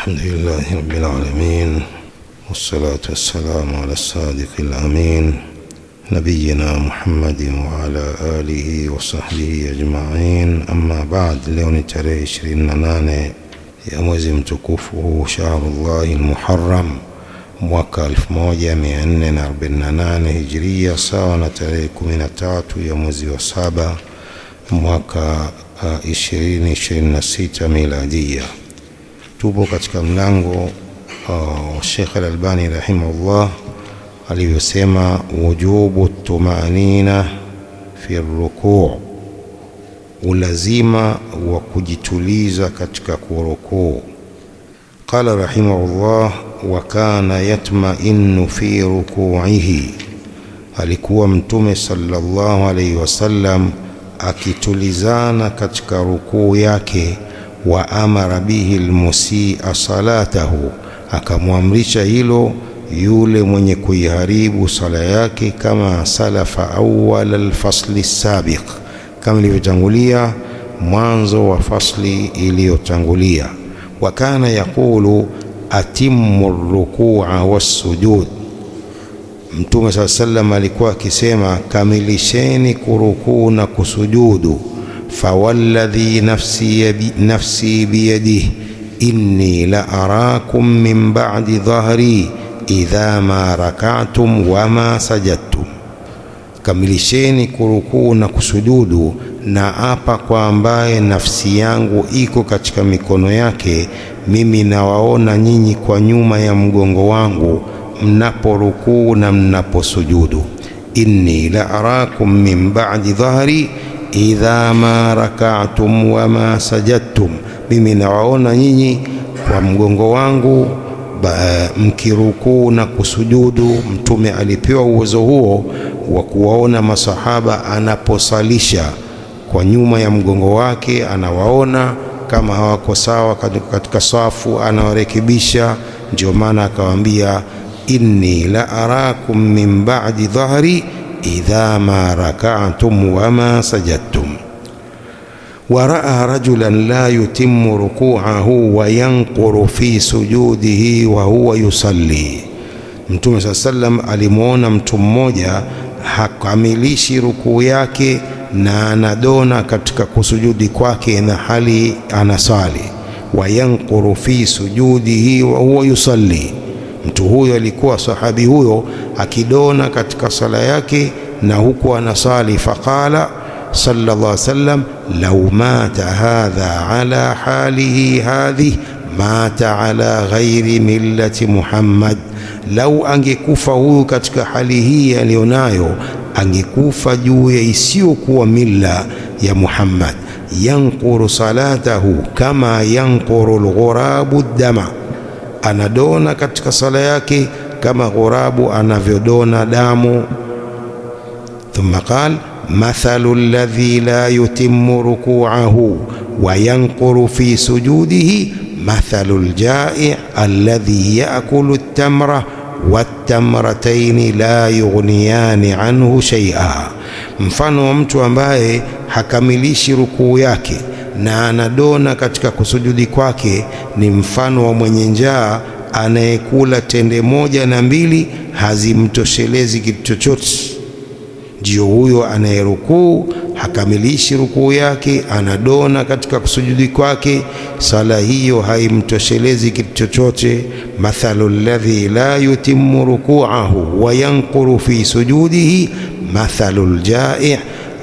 الحمد لله رب العالمين، والصلاة والسلام على الصادق الأمين نبينا محمد وعلى آله وصحبه أجمعين. أما بعد، leo ni tarehe 28 ya mwezi mtukufu Shahrullahi al-Muharram mwaka 1448 Hijria, sawa na tarehe 13 ya mwezi wa 7 mwaka 2026 Miladia. Tupo katika mlango Sheikh Al-Albani rahimahullah aliyosema wujubu tumanina fi rukuu, ulazima wa kujituliza katika kurukuu. Qala rahimahullah wa kana yatma'innu fi ruku'ihi, alikuwa Mtume sallallahu alayhi wasallam akitulizana katika rukuu yake. Wa amara bihi almusi'a salatahu, akamwamrisha hilo yule mwenye kuiharibu sala yake, kama salafa awwal alfasli sabiq, kama ilivyotangulia mwanzo wa fasli iliyotangulia. Wa kana yaqulu atimmu ar-ruku'a was-sujud, Mtume sallallahu alikuwa akisema kamilisheni kurukuu na kusujudu. Fawalladhi nafsi biyadihi inni la arakum min ba'di dhahri idha ma rak'atum wa ma sajadtum, kamilisheni kurukuu na kusujudu, na apa kwa ambaye nafsi yangu iko katika mikono yake, mimi nawaona nyinyi kwa nyuma ya mgongo wangu mnaporukuu na mnaposujudu. Inni la arakum min ba'di dhahri idha ma rak'atum wa ma sajadtum, mimi nawaona nyinyi kwa mgongo wangu mkirukuu na kusujudu. Mtume alipewa uwezo huo wa kuwaona masahaba anaposalisha kwa nyuma ya mgongo wake, anawaona kama hawako sawa katika safu, anawarekebisha. Ndio maana akawaambia inni la arakum min ba'di dhahri idha ma rak'atum wa ma sajadtum. Wa ra'a rajulan la yutimmu ruku'ahu wa yanquru fi sujudihi wa huwa yusalli, Mtume sallam alimuona mtu mmoja hakamilishi rukuu yake na anadona katika kusujudi kwake na hali anasali. Wa yanquru fi sujudihi wa huwa yusalli, mtu huyo alikuwa sahabi huyo akidona katika sala yake na huku anasali. Faqala sallallahu alaihi wasallam law mata hadha ala halihi hadhi mata ala ghairi millati Muhammad, lau angekufa huyu katika hali hii alionayo, angekufa juu ya isiyokuwa milla ya Muhammad. Yanquru salatahu kama yanquru alghurabu dama, anadona katika sala yake kama ghurabu anavyodona damu. Thumma qala mathalu alladhi la yutimmu ruku'ahu wa yanquru fi sujudihi mathalu aljai' alladhi ya'kulu at-tamra wat-tamratayn la yughniyani anhu shay'a, mfano wa mtu ambaye hakamilishi rukuu yake na anadona katika kusujudi kwake ni mfano wa mwenye njaa anayekula tende moja na mbili hazimtoshelezi kitu chochote. Ndio huyo anayerukuu hakamilishi rukuu yake, anadona katika kusujudi kwake, sala hiyo haimtoshelezi kitu chochote. Mathalu alladhi la yutimmu ruku'ahu wa yanquru fi sujudihi mathalu aljai'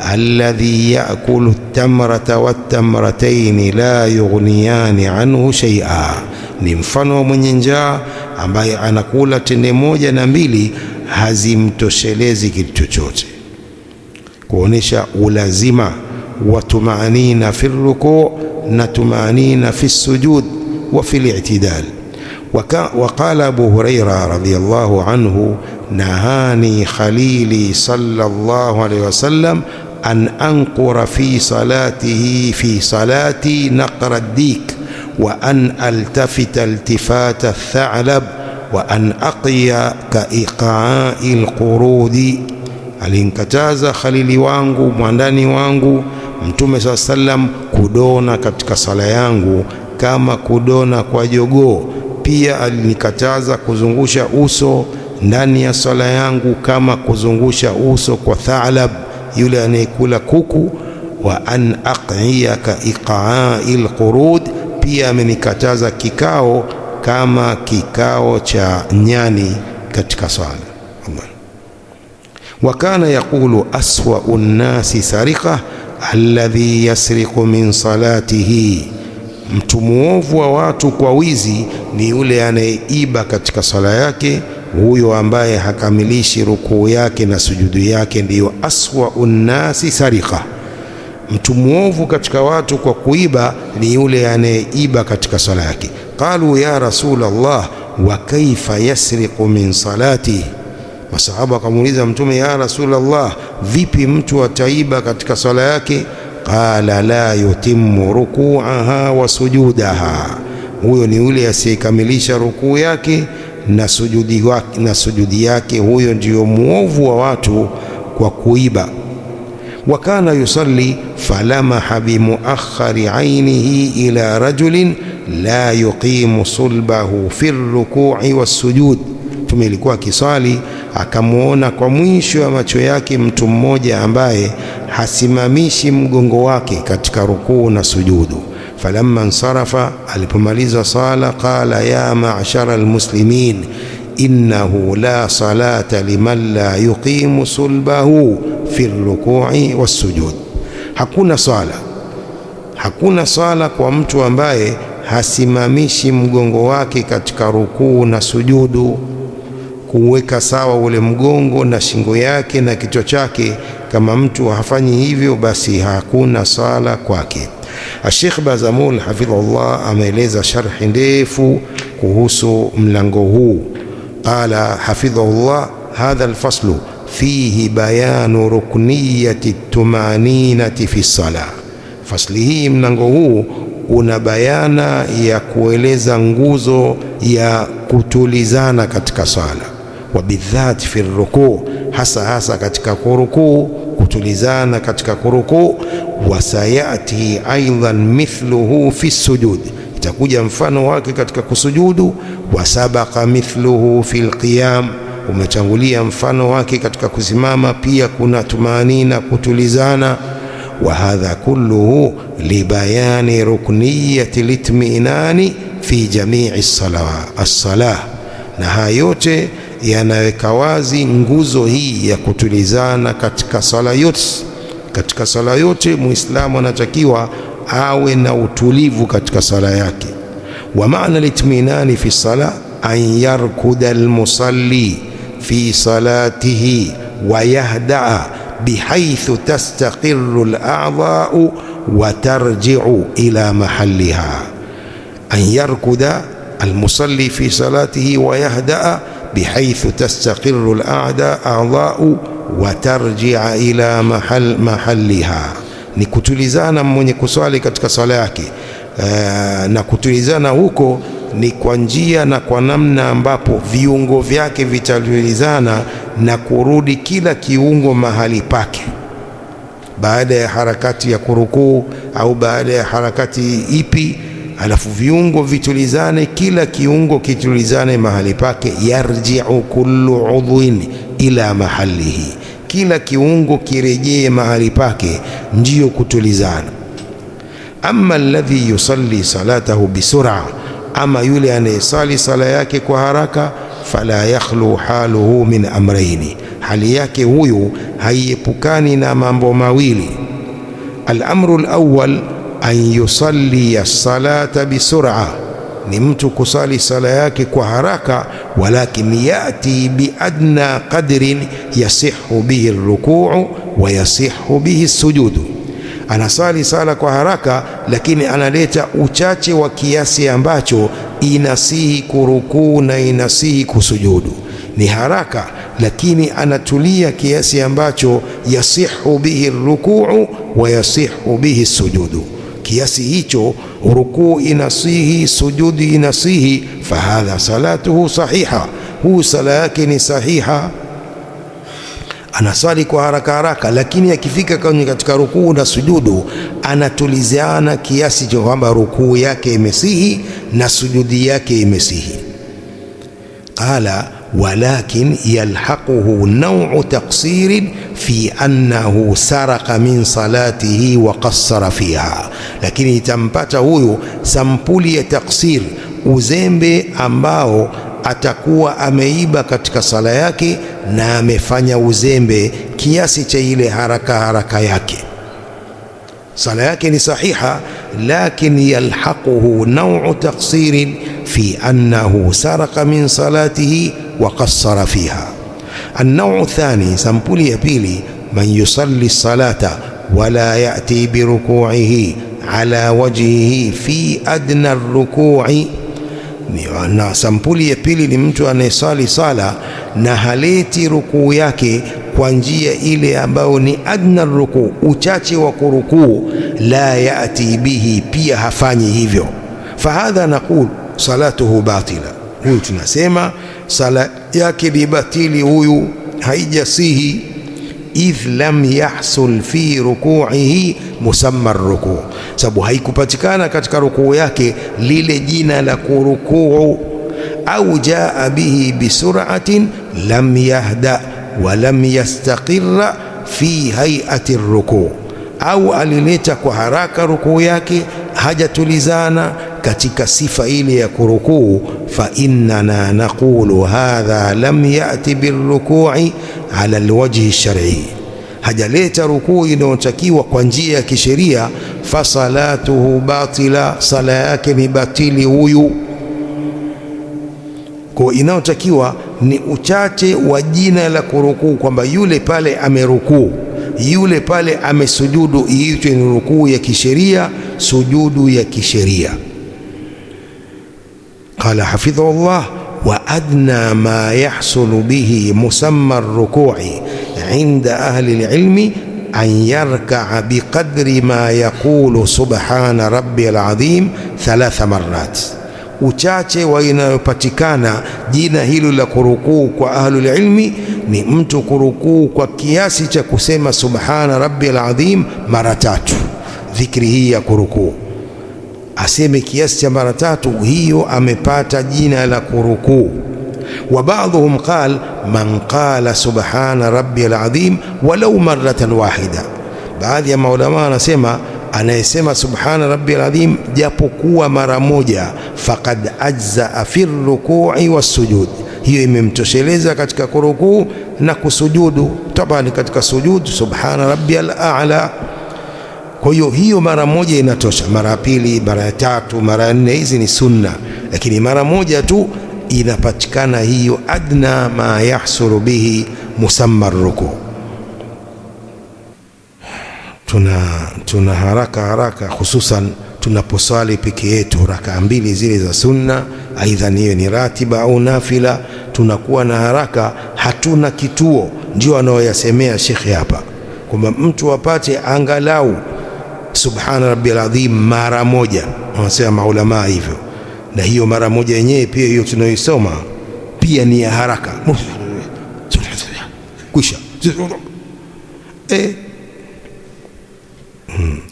alladhi ya'kulu at-tamrata wat-tamratayn la yughniyani anhu shay'a, ni mfano wa mwenye njaa ambaye anakula tende moja na mbili hazimtoshelezi kitu chochote, kuonesha ulazima wa tumanina fi rukuu na tumanina fi sujud wa fi al-i'tidal. وقال أبو هريرة رضي الله عنه نهاني خليلي صلى الله عليه وسلم أن أنقر في صلاتي نقر الديك وأن ألتفت التفات الثعلب وأن أقي كإقعاء القرود. Alinikataza khalili wangu, mwandani wangu Mtume SAW kudona katika sala yangu kama kudona kwa jogoo pia alinikataza kuzungusha uso ndani ya swala yangu kama kuzungusha uso kwa thalab, yule anayekula kuku. Wa an aqiyaka iqa'il qurud, pia amenikataza kikao kama kikao cha nyani katika swala. Wa kana yaqulu aswa'u nnasi sariqa alladhi yasriqu min salatihi, mtu muovu wa watu kwa wizi ni yule anayeiba katika sala yake, huyo ambaye hakamilishi rukuu yake na sujudu yake, ndiyo aswa'u nnasi sariqa. Mtu muovu katika watu kwa kuiba ni yule anayeiba katika sala yake. Qalu ya Rasulullah wa kaifa yasriqu min salati, masahaba akamuuliza Mtume, ya Rasulullah, vipi mtu ataiba katika sala yake? Qala la yutimmu ruku'aha wa sujudaha, huyo ni yule asiyekamilisha rukuu yake na sujudi yake, huyo ndiyo muovu wa watu kwa kuiba. Wa kana yusalli falamaha bimuakhari ainihi ila rajulin la yuqimu sulbahu fi ruku'i wassujud, Mtume alikuwa akiswali akamuona kwa mwisho ya macho yake mtu mmoja ambaye hasimamishi mgongo wake katika rukuu na sujudu. Falamma ansarafa, alipomaliza sala, qala ya ma'shara almuslimin innahu la salata liman la yuqimu sulbahu fi ruku'i wassujud, hakuna sala kwa mtu ambaye hasimamishi mgongo wake katika rukuu na sujudu, kuweka sawa ule mgongo na shingo yake na kichwa chake. Kama mtu hafanyi hivyo, basi hakuna sala kwake. Sheikh Bazamul hafidhahullah ameeleza sharhi ndefu kuhusu mlango huu. Qala hafidhahullah, hadha alfaslu fihi bayanu rukniyati tumaninati fi salah. Fasli hii, mlango huu una bayana ya kueleza nguzo ya kutulizana katika sala, wa bidhat fi rukuu, hasa katika kurukuu, kutulizana katika kurukuu. Wa sayati aidan mithluhu fi sujud, itakuja mfano wake katika kusujudu. Wa sabaqa mithluhu fi alqiyam, umetangulia mfano wake katika kusimama, pia kuna tumanina, kutulizana. Wa hadha kulluhu libayani rukniyati litminani fi jamii as-salah, na haya yote yanaweka wazi nguzo hii ya kutulizana katika sala yote. Katika sala yote Muislamu anatakiwa awe na utulivu katika sala yake. Wa maana litminani fi salah an yarkuda almusalli fi salatihi wa yahdaa bihaythu tastaqirru al-a'dha'u wa tarji'u ila mahalliha. An yarkuda almusalli fi salatihi wa yahdaa bihaythu tastaqirru al-a'dha'u wa tarji'a ila mahalliha, ni kutulizana mwenye kuswali katika swala yake. Na kutulizana huko ni kwa njia na kwa namna ambapo viungo vyake vitatulizana na kurudi kila kiungo mahali pake, baada ya harakati ya kurukuu au baada ya harakati ipi, alafu viungo vitulizane, kila kiungo kitulizane mahali pake. Yarji'u kullu udhwin ila mahalihi, kila kiungo kirejee mahali pake, ndiyo kutulizana. Amma alladhi yusalli salatahu bisur'a, ama yule anayesali sala yake kwa haraka, fala yakhlu haluhu min amrayni, hali yake huyu haiepukani na mambo mawili. Al-amru al-awwal an yusalli as-salata bisur'a, ni mtu kusali sala yake kwa haraka, walakin yati biadna qadrin yasihu bihi ar-ruku'u wa yasihu bihi as-sujudu. Anasali sala kwa haraka, lakini analeta uchache wa kiasi ambacho inasihi kurukuu na inasihi kusujudu. Ni haraka, lakini anatulia kiasi ambacho yasihu bihi ar-ruku'u wa yasihu bihi as-sujudu. Kiasi hicho rukuu inasihi, sujudi inasihi, fahadha salatuhu sahiha, huu sala yake ni sahiha. anaswali kwa haraka haraka, lakini akifika katika rukuu na sujudu anatuliziana kiasi cha kwamba rukuu yake imesihi na sujudi yake imesihi. Qala walakin yalhaquhu naw'u taqsirin fi annahu saraka min salatihi wa qassara fiha, lakini itampata huyu sampuli ya taksir, uzembe ambao atakuwa ameiba katika sala yake na amefanya uzembe kiasi cha ile haraka yake. Sala yake ni sahiha, lakin yalhaquhu naw'u taqsirin fi annahu saraka min salatihi wa qassara fiha. An-naw'u thani, sampuli ya pili, man yusalli salata wala ya'ti bi ruku'ihi ala wajhihi fi adna ar-ruku'i. Na sampuli ya pili ni mtu anayesali sala na haleti rukuu yake kwa njia ile ambayo ni adna rukuu, uchache wa kurukuu. La yati bihi, pia hafanyi hivyo. Fahadha naqul salatuhu batila, huyu tunasema sala yake ni batili, huyu haijasihi. Idh lam yahsul fi ruku'ihi musamma rukuu, sababu haikupatikana katika rukuu yake lile jina la kurukuu. Au jaa bihi bisur'atin lam yahda wa lam yastaqirra fi hay'ati rukuu, au alileta kwa haraka rukuu yake hajatulizana katika sifa ile ya kurukuu. Fa innana naqulu hadha lam ya'ti birruku'i ala alwajhi shar'i, hajaleta rukuu inayotakiwa kwa njia ya kisheria. Fasalatuhu batila, sala yake ni batili huyu. Kwa inayotakiwa ni uchache wa jina la kurukuu, kwamba yule pale amerukuu, yule pale amesujudu, iitwe ni rukuu ya kisheria, sujudu ya kisheria. Qala hafidhahullah wa adna ma yahsulu bihi musamma ar-ruku'i inda ahli al-ilmi an yarka'a biqadri ma yaqulu subhana rabbiyal azim 3 marrat. Uchache wa inayopatikana jina hilo la kurukuu kwa ahlul ilmi ni mtu kurukuu kwa kiasi cha kusema subhana rabbiyal azim mara 3. Dhikri hii ya kurukuu aseme kiasi cha mara 3, hiyo amepata jina la kurukuu. Wa ba'dhum qala man qala subhana rabbiyal azim walau marratan wahida, baadhi ya maulama wanasema anayesema subhana rabbiyal azim japokuwa mara moja, faqad ajza fi ruku'i was-sujud, hiyo imemtosheleza katika kurukuu na kusujudu. Tabani katika sujud subhana rabbiyal a'la, kwa hiyo mara moja inatosha. Mara pili, mara tatu, mara 4, hizi ni sunna, lakini mara moja tu inapatikana hiyo adna ma yahsulu bihi musamma ruku. Tuna haraka hususan tunaposali peke yetu raka 2 zile za sunna, aidha hiyo ni ratiba au nafila, tunakuwa na haraka, hatuna kituo. Ndio anaoyasemea shekhi hapa kwamba mtu apate angalau subhana rabbiyal azim mara moja, wanasema maulama hivyo. Na hiyo mara moja yenyewe pia hiyo tunayoisoma pia ni ya haraka, kwisha.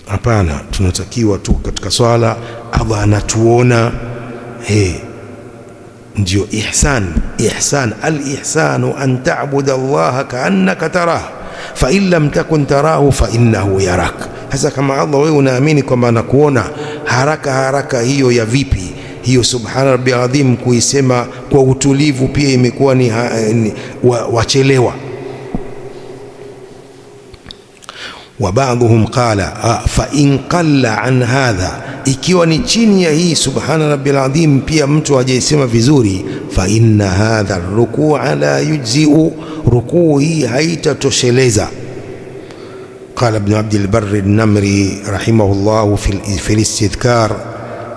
Hapana, tunatakiwa tu katika swala Allah anatuona. Ndio ihsan. Al-ihsanu an ta'budu Allah ka'annaka tarah fa in lam takun tarahu fa innahu yarak. Hasa kama Allah wewe unaamini kwamba anakuona, haraka hiyo ya vipi? Hiyo subhana rabbiyal azim kuisema kwa utulivu pia imekuwa ni wachelewa. Wa ba'dhum qala fa in qalla an hadha, ikiwa ni chini ya hii subhana rabbiyal azim pia mtu hajaisema vizuri, fa inna hadha ar-ruku'a la yujzi'u, rukuu hii haitatosheleza. قال ابن عبد البر النمري رحمه الله في الاستذكار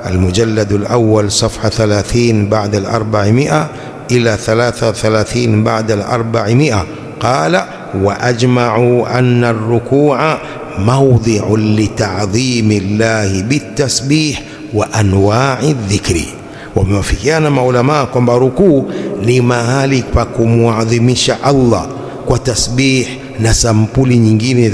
المجلد الأول صفحة 30 بعد 400 إلى 33 بعد 400 قال وأجمعوا أن الركوع موضع لتعظيم الله بالتسبيح وأنواع الذكر. Wamewafikiana maulama kwamba rukuu ni mahali pa kumwadhimisha Allah kwa tasbih na sampuli nyingine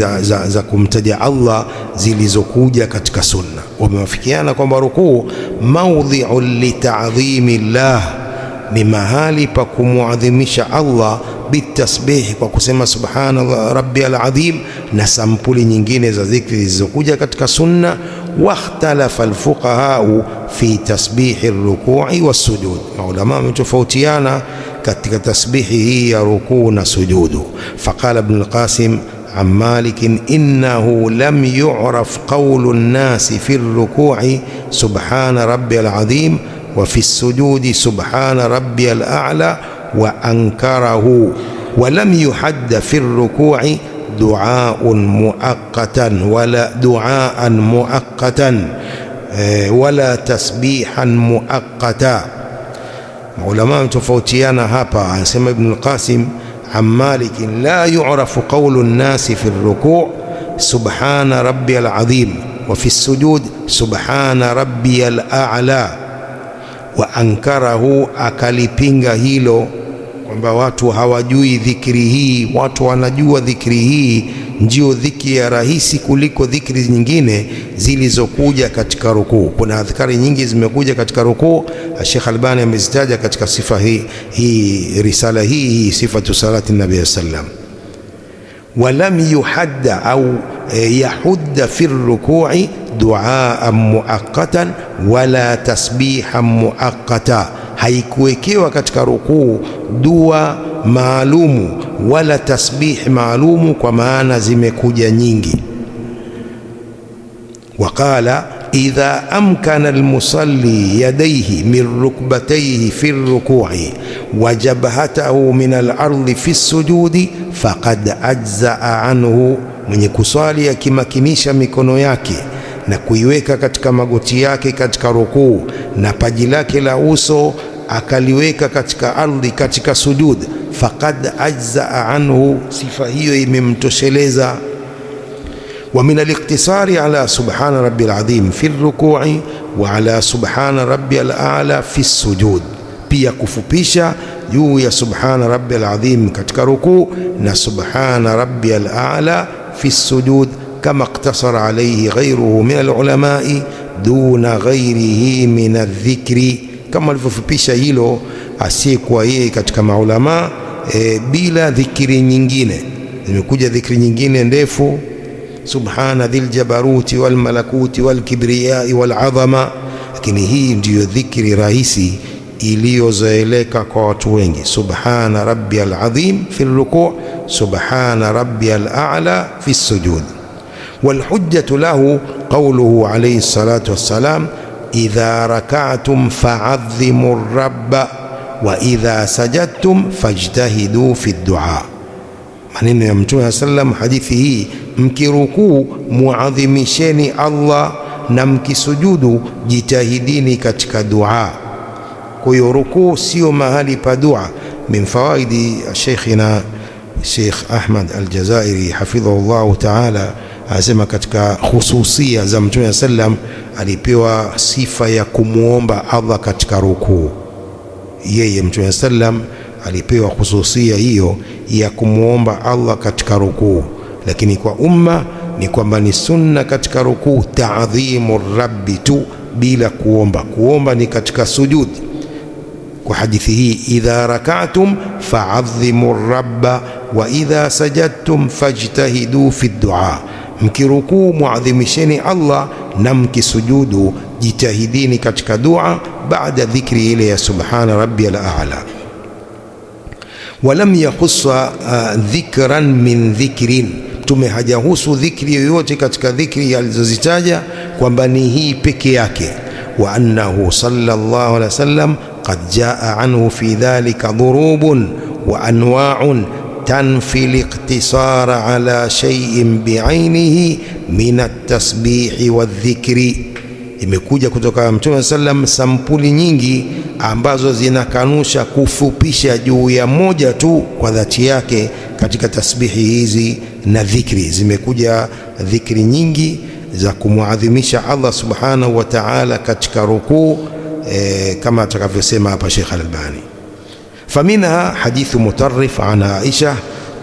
za kumtaja Allah zilizokuja katika sunna. Wamewafikiana kwamba rukuu maudhi'u lita'dhimi llah, ni mahali pa kumuadhimisha Allah bitasbih, kwa kusema subhana rabbiyal azim na sampuli nyingine za dhikri zilizokuja katika sunna. Wakhtalafa alfuqahau fi tasbihi ruku'i wassujud, maulama wametofautiana katika tasbihi hii ya rukuu na sujudu. Faqala Ibn al-Qasim an Malik innahu lam yu'raf qawlu an-nas fi ar-ruku'i subhana rabbiyal azim wa fi as-sujudi subhana rabbiyal a'la wa ankarahu wa lam yuhadda fi ar-ruku'i du'a'un muaqqatan wala tasbihan muaqqata. Maulama mtofautiana hapa. Anasema Ibn al-Qasim an Malik la yu'rafu qawlu an-nas fi ar-ruku' subhana rabbiyal azim wa fi as-sujud subhana rabbiyal a'la wa ankarahu, akalipinga hilo kwamba watu hawajui dhikri hii. Watu wanajua dhikri hii ndio dhikri ya rahisi kuliko dhikri nyingine zilizokuja katika rukuu. Kuna adhkari nyingi zimekuja katika rukuu. Sheikh Albani amezitaja katika sifa hii risala hii sifatu salati nabii sallam. Walam yuhadda au yahudda fi ruku'i du'aan muaqqatan wala tasbihan muaqqata, haikuwekewa katika rukuu dua maalumu wala tasbih maalumu, kwa maana zimekuja nyingi. Waqala idha amkana almusalli yadayhi min rukbatayhi fi ruku'i wa jabhatahu min al-ardi fi sujudi faqad ajza'a anhu, mwenye kuswali akimakinisha mikono yake na kuiweka katika magoti yake katika rukuu na paji lake la uso akaliweka katika ardhi katika sujud, faqad ajza'a anhu, sifa hiyo imemtosheleza. Wa min al-iqtisari ala subhana rabbil azim fi ruku'i wa ala subhana rabbil a'la fi sujud, pia kufupisha juu ya subhana rabbil azim katika rukuu na subhana rabbil a'la fi sujud, kama iktasara alayhi ghayruhu min al-ulama'i duna ghayrihi min adh-dhikri, kama alivyofupisha hilo asiyekuwa yeye katika maulama bila dhikri nyingine. Zimekuja dhikri nyingine ndefu, subhana dhil jabaruti wal malakuti wal kibriyai wal azama, lakini hii ndiyo dhikri rahisi iliyozoeleka kwa watu wengi. Subhana rabbiyal azim fi ruku', subhana rabbiyal a'la fi sujud. Wal hujjatu lahu qawluhu alayhi salatu wassalam idha raka'tum fa'adhimu rabba wa idha sajadtum fajtahidu fi du'a. Maneno ya Mtume sallam, hadithi hii, mkirukuu muadhimisheni Allah na mkisujudu jitahidini katika dua. Kwa hiyo rukuu sio mahali pa dua. Min fawaidi Sheikhina Sheikh Ahmad Al-Jazairi hafidhahullah ta'ala, anasema katika khususia za Mtume sallam alipewa sifa ya kumuomba Allah katika rukuu. Yeye Mtume sallam alipewa khususia hiyo ya kumuomba Allah katika rukuu, lakini kwa umma ni kwamba ni sunna katika rukuu ta'dhimu rabbi tu bila kuomba. Kuomba ni katika sujud. Kwa hadithi hii idha raka'tum fa'adhimu rabba wa idha sajadtum fajtahidu fi du'a, mkirukuu muadhimisheni Allah na mkisujudu jitahidini katika dua baada dhikri ile ya subhana rabbiyal a'la. Walam yakhussa dhikran min dhikrin, Mtume hajahusu dhikri yoyote katika dhikri alizozitaja kwamba ni hii peke yake. Wa annahu sallallahu alaihi wasallam qad jaa anhu fi dhalika dhurubun wa anwa'un tanfi al-iqtisara ala shay'in bi'ainihi min at-tasbih wadh-dhikri. Imekuja kutoka Mtume sallam sampuli nyingi ambazo zinakanusha kufupisha juu ya moja tu kwa dhati yake katika tasbihi hizi na dhikri. Zimekuja dhikri nyingi za kumuadhimisha Allah subhanahu wa ta'ala katika rukuu, kama atakavyosema hapa Sheikh Al-Albani. Faminha hadithu Mutarrif an Aisha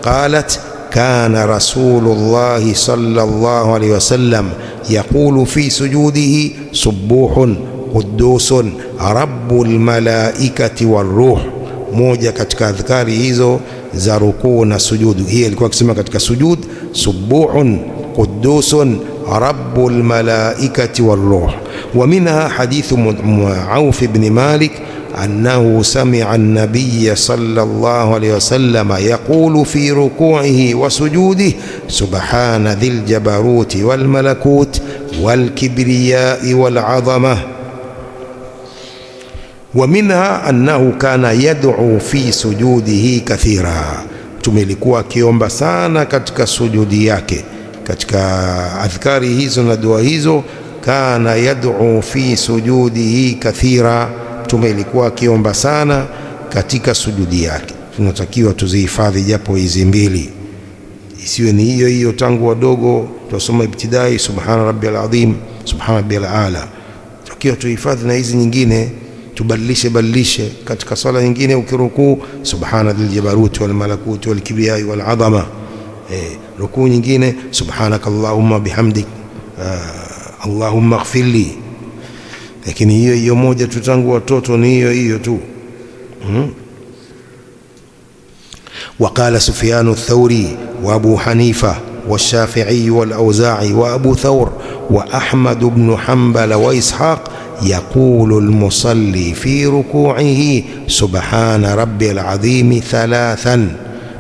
قالت كان رسول الله صلى الله عليه وسلم يقول في سجوده سبوح قدوس رب الملائكة والروح. moja katika adhkari hizo za rukuu na sujudu. Hii alikuwa akisema katika sujud, subuhun qudusun rabbul malaikati warruh. Wa minha hadithu Auf ibn Malik annahu sami'a an-nabiy sallallahu alayhi wasallam yaqulu fi ruku'ihi wa sujudihi subhana dhil jabaruti wal malakut wal kibriyai wal 'azamah. ومنها أنه كان يدعو في سجوده كثيرا. tumelikuwa akiomba sana katika sujudi yake, katika adhkari hizo na dua hizo. Kana yad'u fi sujudihi kathira, tumelikuwa akiomba sana katika sujudi yake. Tunatakiwa tuzihifadhi japo hizi mbili, isiwe ni hiyo hiyo tangu wadogo tusoma ibtidai subhana rabbiyal azim, subhana rabbiyal aala. Tukiwa tuhifadhi na hizi nyingine, tubadilishe katika swala nyingine. Ukirukuu subhana dhil jabaruti wal malakuti wal kibriyai wal 'azama, rukuu nyingine subhanakallahumma bihamdik allahumma ighfirli. Lakini hiyo hiyo moja tu tangu watoto ni hiyo hiyo tu. وقال سفيان الثوري وابو حنيفة والشافعي والأوزاعي وابو ثور وأحمد بن حنبل وإسحاق يقول المصلي في ركوعه سبحان ربي العظيم ثلاثا.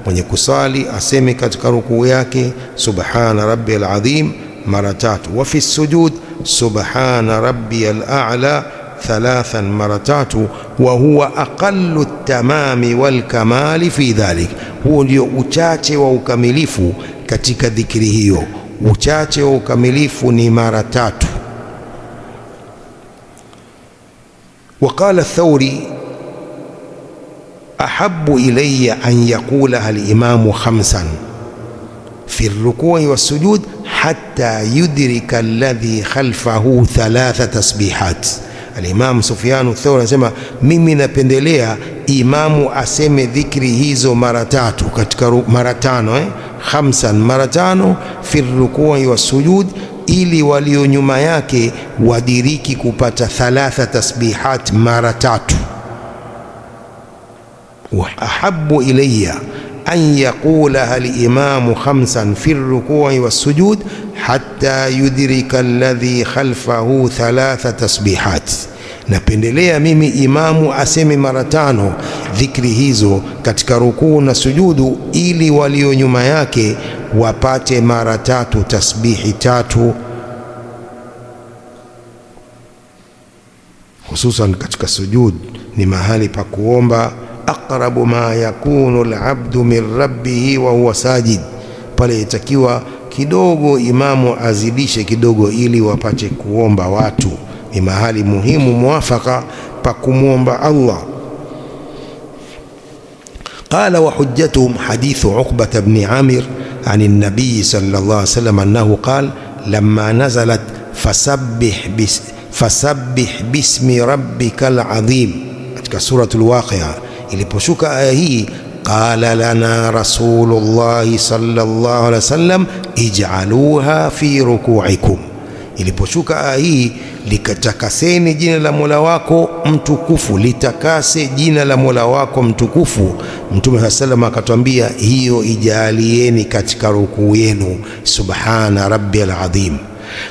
mwenye kusali aseme katika rukuu yake subhana rabbi al-azim mara tatu. Wa fi sujud subhana rabbi al-a'la thalathan mara tatu. Wa huwa aqallu at-tamami wal kamali fi dhalik, huo ndio uchache wa ukamilifu katika dhikri hiyo. Uchache wa ukamilifu ni mara tatu. وقال الثوري أحب إلي أن يقولها الإمام خمسا في الركوع والسجود حتى يدرك الذي خلفه ثلاث تسبيحات. الإمام سفيان الثوري anasema mimi napendelea imamu aseme dhikri hizo mara tatu katika mara tano, khamsan mara tano, fi rukui wa sujud, ili walio nyuma yake wadiriki kupata thalatha tasbihat mara tatu. Wa ahabbu ilayya an yaqulaha al-imamu khamsan fi ar-ruku'i was-sujud hatta yudrika alladhi khalfahu thalatha tasbihat. Napendelea mimi imamu aseme mara tano dhikri hizo katika rukuu na sujudu, ili walio nyuma yake wapate mara tatu tasbihi tatu. Hususan katika sujud ni mahali pa kuomba. Aqrabu ma yakunu al-abdu min rabbihi wa huwa sajid, pale itakiwa kidogo imamu azidishe kidogo ili wapate kuomba watu. Ni mahali muhimu muafaka pa kumwomba Allah. قال وحجتهم حديث عقبة بن عامر عن النبي صلى الله عليه وسلم أنه قال لما نزلت فسبح باسم ربك العظيم كسورة الواقعة iliposhuka aya hii, qala lana rasulullah sallallahu alaihi wasallam ij'aluha fi ruku'ikum. Iliposhuka aya hii, likatakaseni jina la Mola wako mtukufu, litakase jina la Mola wako mtukufu. Mtume sallallahu akatwambia hiyo ijalieni katika rukuu yenu, subhana rabbiyal azim.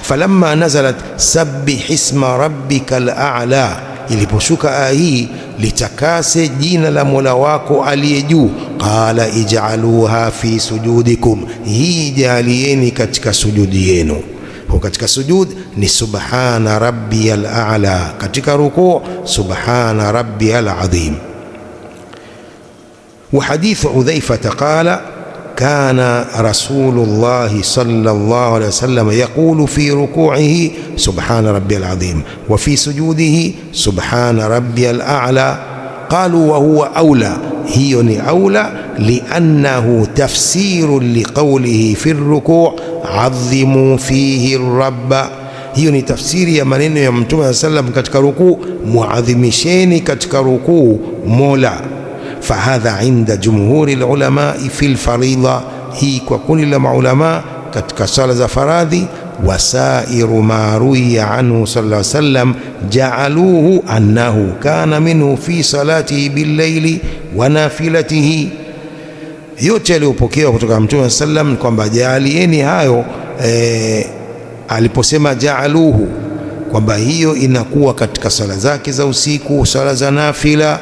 Falamma nazalat sabbih isma rabbikal a'la, iliposhuka aya hii, litakase jina la Mola wako aliye juu, qala ij'aluha fi sujudikum, hii jalieni katika sujudi yenu. Kwa katika sujud ni subhana rabbiyal a'la, katika rukuu subhana rabbiyal azim. Wa hadith Hudhaifa qala kana rasulullah sallallahu alayhi wasallam yaqulu fi ruku'ihi subhana rabbiyal azim wa fi sujudihi subhana rabbiyal a'la. qalu wa huwa aula, hiyo ni aula, liannahu tafsirun liqawlihi fi ruku' adhimu fihi rabba. Hiyo ni tafsiri ya maneno ya Mtume sallam katika rukuu, muadhimisheni katika rukuu Mola. Fahadha inda jumhuri lulamai fi lfaridha, hii kwa kundi la maulama katika sala za faradhi. Wasairu ma ruwiya anhu sallallahu alayhi wasallam ja'aluhu annahu kana minhu fi salatihi bil-layli wa nafilatihi, yote yaliyopokewa kutoka Mtume sallam kwamba jaalieni hayo aliposema ja'aluhu, kwamba hiyo inakuwa katika sala zake za usiku, sala za nafila.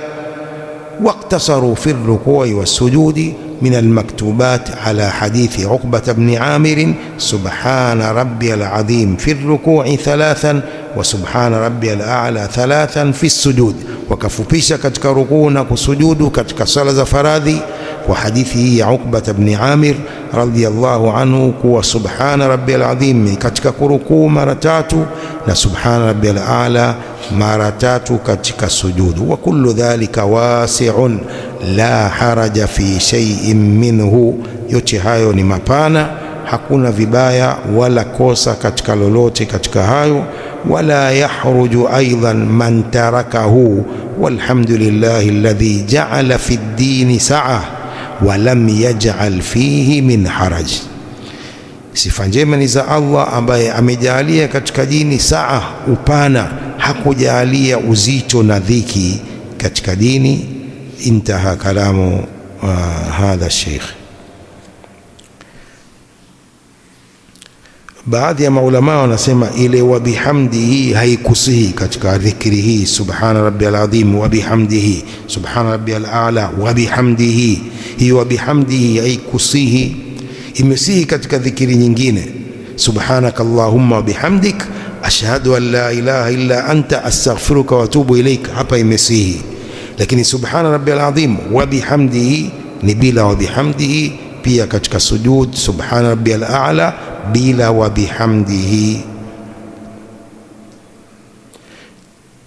Waqtasaru fi ar-ruku'i was-sujudi من المكتوبات على حديث عقبة بن عامر سبحان ربي العظيم في الركوع 3 وسبحان ربي الأعلى 3 في السجود. وكفوبيشا katika rukuu na kusujudu katika sala za faradhi kwa hadithi hii ya Uqbah ibn Amir radhiyallahu anhu kuwa subhana rabbiyal azim katika kurukuu mara 3 na subhana rabbiyal a'la mara 3 katika sujudu. Wa kullu dhalika wasi'un la haraja fi shay'in minhu, yote hayo ni mapana, hakuna vibaya wala kosa katika lolote katika hayo. Wala yahruju aidan man tarakahu, walhamdulillahi alladhi ja'ala fi ad-din sa'a wa lam yaj'al fihi min haraj. Sifa njema ni za Allah ambaye amejalia katika dini saa, upana, hakujalia uzito na dhiki katika dini. Intaha kalamu hadha sheikh. Baadhi ya maulama wanasema ile wa bihamdihi haikusihi katika dhikri hii, subhana rabbiyal azim wa bihamdihi, subhana rabbiyal a'la wa bihamdihi. Hii wa bihamdihi haikusihi, imesihi katika dhikri nyingine, subhanaka allahumma wa bihamdik ashhadu an la ilaha illa anta astaghfiruka wa atubu ilaik, hapa imesihi. Lakini subhana rabbiyal azim wa bihamdihi ni bila wa bihamdihi. Pia katika sujud subhana rabbiyal a'la bila wa bihamdihi.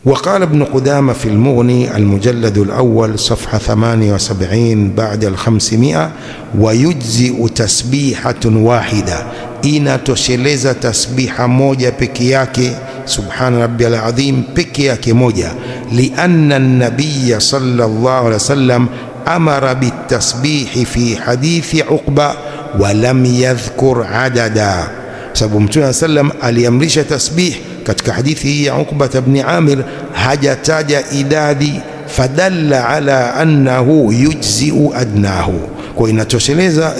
وقال ابن قدامة في المغني المجلد الأول صفحة 78 بعد 500: ويجزئ تسبيحة واحدة، inatosheleza tasbiha moja peke yake, subhana rabbiyal azim peke yake moja. Lianna an-nabiy sallallahu alayhi wasallam amara bitasbihi fi hadithi Uqba wa lam yadhkur adada, sababu Mtume sallam aliamrisha tasbih katika hadithi hii ya Uqba ibn Amir, hajataja idadi. Fadalla ala annahu yujzi'u adnahu, kwa inatosheleza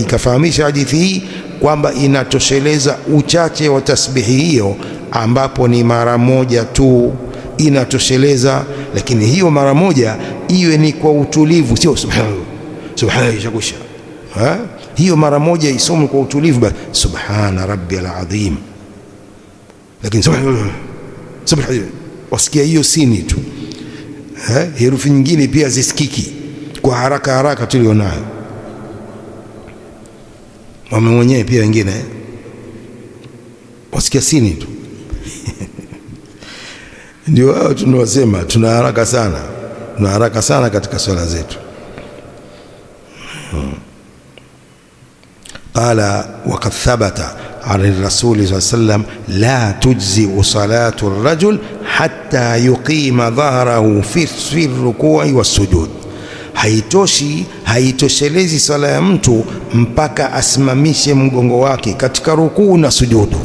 ikafahamisha hadithi hii kwamba inatosheleza uchache wa tasbihi hiyo, ambapo ni mara moja tu inatosheleza. Lakini hiyo mara moja iwe ni kwa utulivu, sio subhanallah shakusha, hiyo mara moja isome kwa utulivu, basi subhana rabbiyal azim. Lakini subhanallah wasikia hiyo sini tu, herufi nyingine pia zisikiki kwa haraka haraka tulionayo. Mama mwenyewe pia wengine wasikia sini tu ndio hao tunawasema tuna haraka sana katika swala zetu. Qala wa qad thabata an ar-rasul sallallahu alayhi wasallam la tujzi salatu ar-rajul hatta yuqima dhahrahu fi ar-ruku'i was-sujud, haitoshelezi sala ya mtu mpaka asimamishe mgongo wake katika rukuu na sujudu.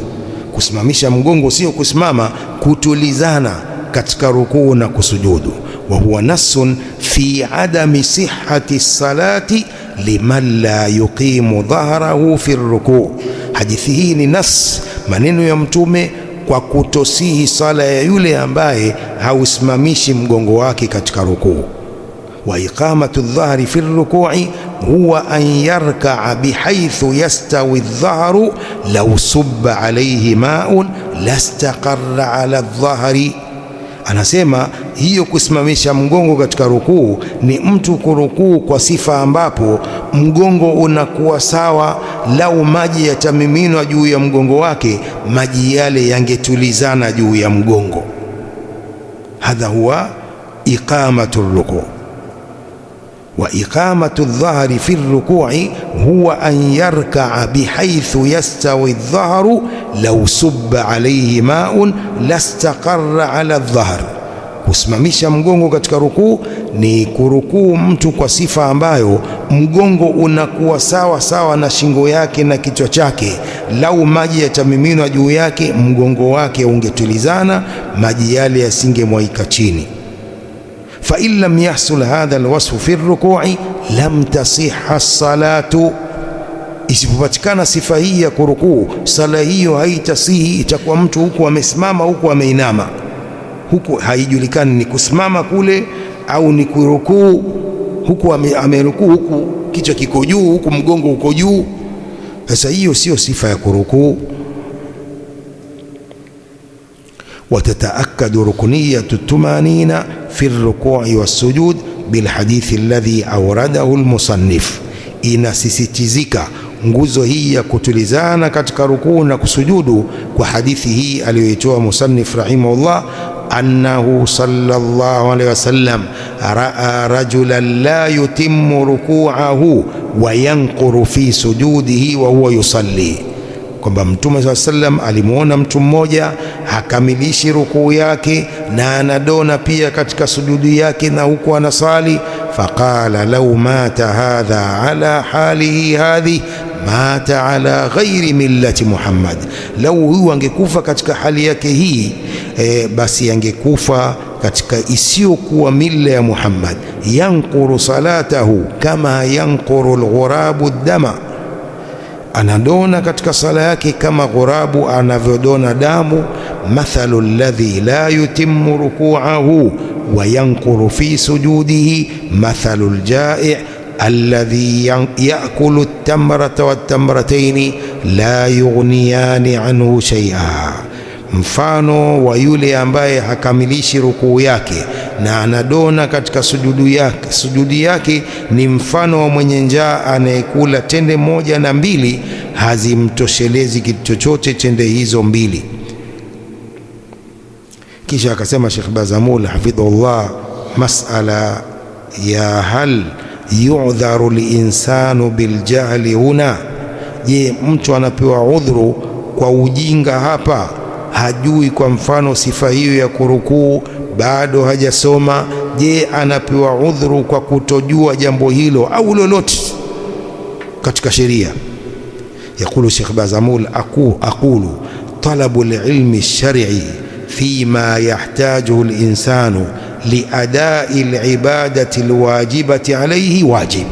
Kusimamisha mgongo sio kusimama, kutulizana katika rukuu na kusujudu. Wa huwa nassun fi adami sihhati salati liman la yuqimu dhahrahu fi rukuu. Hadithi hii ni nas, maneno ya Mtume kwa kutosihi sala ya yule ambaye hausimamishi mgongo wake katika rukuu. Wa iqamatu dhahri fi ruku'i huwa an yarka'a bihaythu yastawi adh-dhahru law subba alayhi ma'un lastaqarra ala adh-dhahri. Anasema hiyo kusimamisha mgongo katika rukuu ni mtu kurukuu kwa sifa ambapo mgongo unakuwa sawa. Lau maji yatamiminwa juu ya mgongo wake, maji yale yangetulizana juu ya mgongo. Hadha huwa iqamatu rukuu. Wa iqamatu dhahri fi ruku'i huwa an yarka'a bihaythu yastawi adh-dhahru law subba alayhi ma'un lastaqarra ala adh-dhahr. Kusimamisha mgongo katika rukuu ni kurukuu mtu kwa sifa ambayo mgongo unakuwa sawa sawa na shingo yake na kichwa chake. Lau maji yatamiminwa juu yake, mgongo wake ungetulizana, maji yale yasingemwaika chini. Fa in lam yahsul hadha alwasfu fi rukui lam tasihha salatu, isipopatikana sifa hii ya kurukuu, sala hiyo haitasihi. Itakuwa mtu huku amesimama huku ameinama, huku haijulikani ni kusimama kule au ni kurukuu. Huku amerukuu, huku kichwa kiko juu, huku mgongo uko juu. Sasa hiyo sio sifa ya kurukuu. Watataakadu rukuniyatu tumanina fi rukui wassujud bilhadithi alladhi awradahu almusannif, inasisitizika nguzo hii ya kutulizana katika rukuu na kusujudu kwa hadithi hii aliyoitoa musannif rahimahullah, annahu sallallahu alaihi wasallam raa rajulan la yutimmu ruku'ahu wa yanquru fi sujudihi wa huwa yusalli, kwamba Mtume sallallahu alaihi wasallam alimuona mtu mmoja hakamilishi rukuu yake na anadona pia katika sujudi yake na huku anasali. Faqala law mata hadha ala halihi hadhi mata ala ghairi millati Muhammad, lau huyu angekufa katika hali yake hii basi angekufa katika isiyokuwa mila ya Muhammad. Yankuru salatahu kama yankuru alghurabu dama, anadona katika sala yake kama ghurabu anavyodona damu. Mathalu alladhi la yutimmu ruku'ahu wa yankuru fi sujudihi mathalu aljai' alladhi yakulu at-tamrata wat-tamrataini la yughniyani anhu shay'a, mfano wa yule ambaye hakamilishi rukuu yake na anadona katika sujudi yake ni mfano wa mwenye njaa anayekula tende moja na mbili, hazimtoshelezi kitu chochote tende hizo mbili. Kisha akasema Sheikh Bazamul hafidhullah, mas'ala ya hal yu'dharu linsanu biljahli huna, je, mtu anapewa udhuru kwa ujinga hapa? Hajui kwa mfano sifa hiyo ya kurukuu, bado hajasoma. Je, anapewa udhuru kwa kutojua jambo hilo au lolote katika sheria? Yakulu Sheikh Bazamul, aqulu talabu alilmi alshar'i fima yahtajuhu alinsanu liadai alibadati alwajibati alayhi wajib,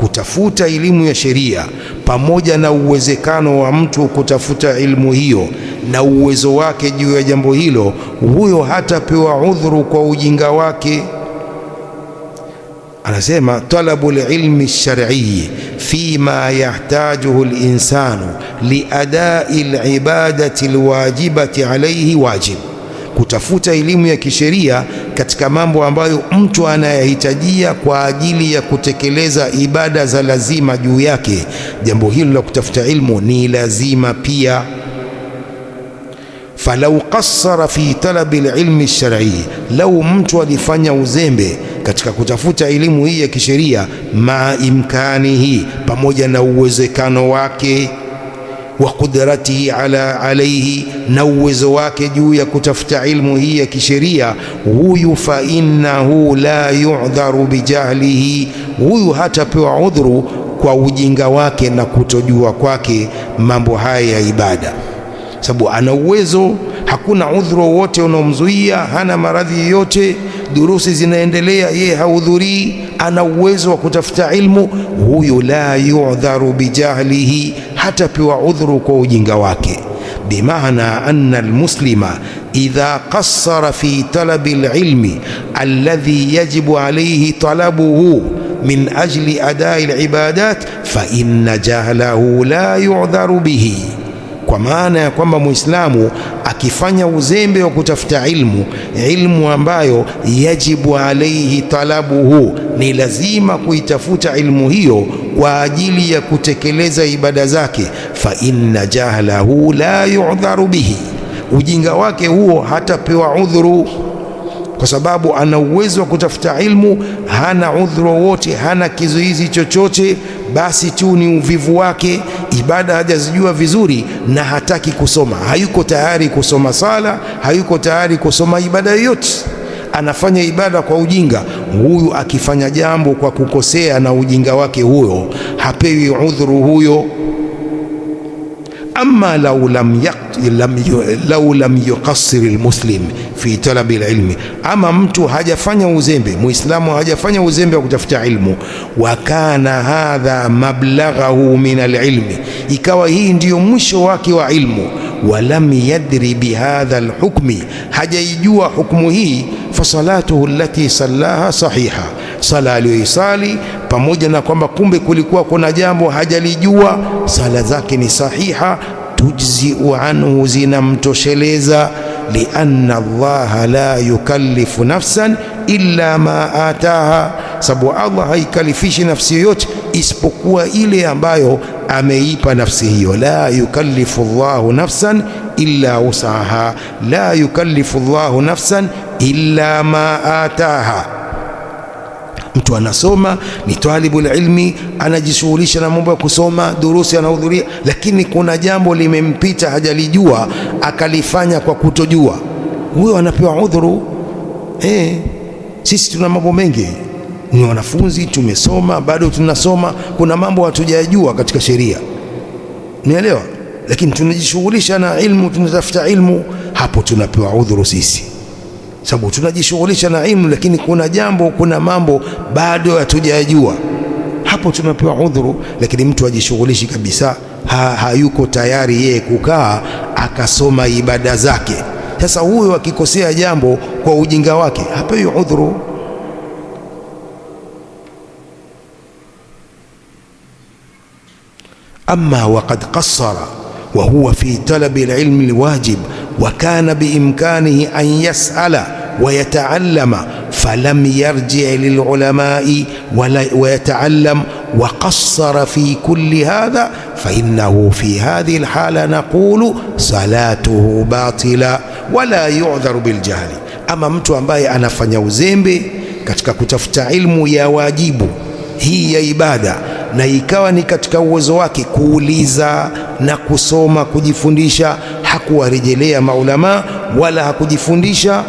kutafuta elimu ya sheria pamoja na uwezekano wa mtu kutafuta ilmu hiyo na uwezo wake juu ya jambo hilo, huyo hatapewa udhuru kwa ujinga wake. Anasema talabu ilmi shar'i fima yahtajuhu al-insanu liadai al-ibadati al-wajibati alayhi wajib, kutafuta elimu ya kisheria katika mambo ambayo mtu anayahitajia kwa ajili ya kutekeleza ibada za lazima juu yake. Jambo hilo la kutafuta ilmu ni lazima pia. Falau qassara fi talabi alilmi alshar'i, lau mtu alifanya uzembe katika kutafuta elimu hii ya kisheria, ma imkanihi, pamoja na uwezekano wake, wa qudratihi alayhi, na uwezo wake juu ya kutafuta ilmu hii ya kisheria, huyu fa innahu la yu'dharu bijahlihi, huyu hatapewa udhuru kwa ujinga wake na kutojua kwake mambo haya ya ibada, sababu ana uwezo, hakuna udhuru wowote unaomzuia, hana maradhi yoyote, durusi zinaendelea, yeye hahudhurii, ana uwezo wa kutafuta ilmu. Huyu la yu'dharu bijahlihi, hatapewa udhuru kwa ujinga wake. Bimaana anna almuslima idha qassara fi talabi alilmi alladhi yajibu alayhi talabuhu min ajli adai alibadat fa inna jahlahu la yu'dharu bihi, kwa maana ya kwamba Muislamu akifanya uzembe wa kutafuta ilmu ambayo yajibu alaihi talabuhu, ni lazima kuitafuta ilmu hiyo kwa ajili ya kutekeleza ibada zake, fa inna jahlahu la yu'dharu bihi, ujinga wake huo hatapewa udhuru, kwa sababu ana uwezo wa kutafuta ilmu, hana udhuru wote, hana kizuizi chochote, basi tu ni uvivu wake, ibada hajazijua vizuri na hataki kusoma, hayuko tayari kusoma sala, hayuko tayari kusoma ibada yoyote, anafanya ibada kwa ujinga, huyu akifanya jambo kwa kukosea na ujinga wake huyo hapewi udhuru huyo. Amma lau lam yuqassir almuslim fi talabi alilmi, ama mtu hajafanya uzembe, muislamu hajafanya uzembe wa kutafuta ilmu, wa kana hadha mablaghahu min alilmi, ikawa hii ndiyo mwisho wake wa ilmu, walam yadri bihadha alhukmi, hajaijua hukmu hii, fasalatuhu allati sallaha sahiha, sala aliyoisali pamoja na kwamba kumbe kulikuwa kuna jambo hajalijua, sala zake ni sahiha, tujziu anhu, zinamtosheleza. Lianna Allaha la yukallifu nafsan illa ma ataha, sababu Allah haikalifishi nafsi yoyote isipokuwa ile ambayo ameipa nafsi hiyo. La yukallifu Allahu nafsan illa wusaha, la yukallifu Allahu nafsan illa ma ataha. Mtu anasoma, ni talibul ilmi, anajishughulisha na mambo ya kusoma, durusi anahudhuria, lakini kuna jambo limempita hajalijua, akalifanya kwa kutojua, huyo anapewa udhuru. Sisi tuna mambo mengi, ni wanafunzi, tumesoma, bado tunasoma, kuna mambo hatujajua katika sheria, umeelewa? Lakini tunajishughulisha na ilmu, tunatafuta ilmu, hapo tunapewa udhuru sisi, sababu tunajishughulisha na ilmu, lakini kuna jambo, kuna mambo bado hatujajua, hapo tunapewa udhuru. Lakini mtu ajishughulishi kabisa, hayuko tayari yeye kukaa akasoma ibada zake, sasa huyo akikosea jambo kwa ujinga wake hapewi udhuru. Amma waqad qassara wa huwa fi talabi alilmi alwajib wa kana biimkanihi an yas'ala wa yata'allama falam yarji' lilulamai wa yata'allam wa qassara fi kulli hadha fa innahu fi hadhihi alhala naqulu salatuhu batila wala yu'dharu biljahli. Ama mtu ambaye anafanya uzembe katika kutafuta ilmu ya wajibu hii ya ibada, na ikawa ni katika uwezo wake kuuliza na kusoma, kujifundisha, hakuwarejelea maulama wala hakujifundisha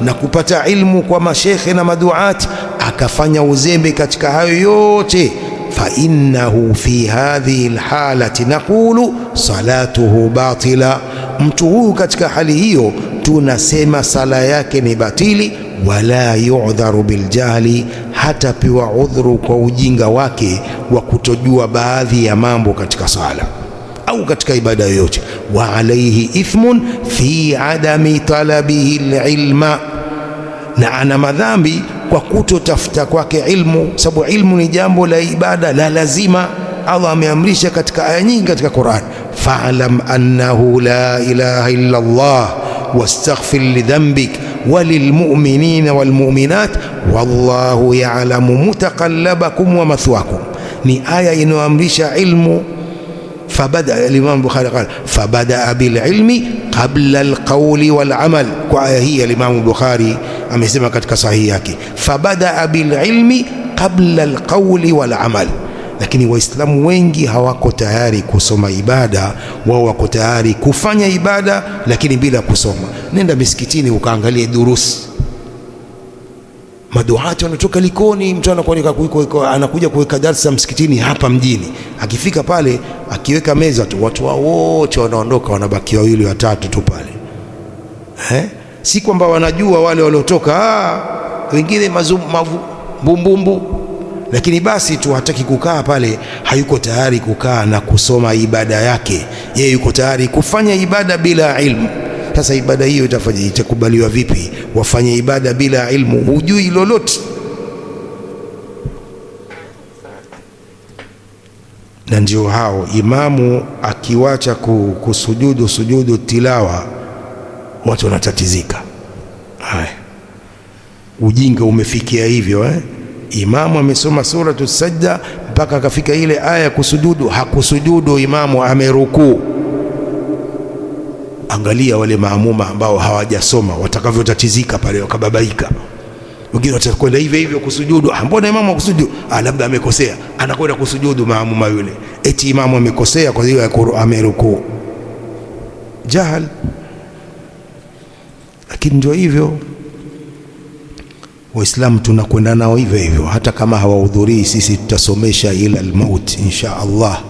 na kupata ilmu kwa mashekhe na maduati, akafanya uzembe katika hayo yote, fa innahu fi hadhihi alhalati naqulu salatuhu batila, mtu huyu katika hali hiyo tunasema sala yake ni batili, wala yu'dharu biljahli, hata piwa udhuru kwa ujinga wake wa kutojua baadhi ya mambo katika sala au katika ibada yoyote. Wa alayhi ithmun fi adami talabihi alilma, na ana madhambi kwa kutotafuta kwake ilmu, sababu ilmu ni jambo la ibada la lazima. Allah ameamrisha katika aya nyingi katika Qur'an, fa'lam annahu la ilaha illa Allah wastaghfir lidhanbik walilmu'minina walmu'minat wallahu ya'lamu mutaqallabakum wa mathwakum. Ni aya inayoamrisha ilmu. Fabada Imam Bukhari qala fabada bil ilmi qabla al qawli wal amal. Kwa aya hii Imam Bukhari amesema katika sahihi yake, fabada bil ilmi qabla al qawli wal amal. Lakini waislamu wengi hawako tayari kusoma ibada, wao wako tayari kufanya ibada lakini bila kusoma. Nenda misikitini ukaangalie durusi, maduati wanatoka Likoni, mtu anakuja kuweka darasa msikitini hapa mjini. Akifika pale akiweka meza tu, watu wao wote wanaondoka, wanabaki wawili watatu tu pale. Si kwamba wanajua wale waliotoka, wengine mabumbumbu, lakini basi tu hataki kukaa pale, hayuko tayari kukaa na kusoma ibada yake, yeye yuko tayari kufanya ibada bila ilmu. Sasa ibada hiyo itakubaliwa vipi? Wafanye ibada bila ilmu, hujui lolote. Na ndio hao imamu akiwacha kusujudu sujudu tilawa, watu wanatatizika. Haya, ujinga umefikia hivyo. Imamu amesoma suratu Sajda mpaka akafika ile aya kusujudu, hakusujudu, imamu amerukuu. Angalia wale maamuma ambao hawajasoma watakavyotatizika pale, wakababaika. Wengine watakwenda hivyo hivyo kusujudu, mbona imamu akusujudu? Labda amekosea, anakwenda kusujudu maamuma yule, eti imamu amekosea kwa hiyo amerukuu. Jahal. Lakini ndio hivyo, Waislamu tunakwenda nao hivyo hivyo, hata kama hawahudhurii, sisi tutasomesha ila almaut insha Allah.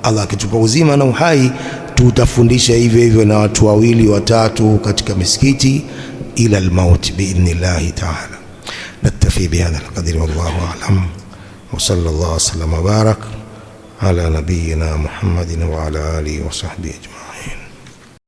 Allah akitupa uzima na uhai, tutafundisha hivyo hivyo na watu wawili watatu katika misikiti ila almaut biidhnillahi ta'ala. Naktafi bihadha alqadri, wallahu a'lam, wa sallallahu wa sallam wa barak ala nabiyyina Muhammadin wa ala alihi wa sahbihi ajma'in.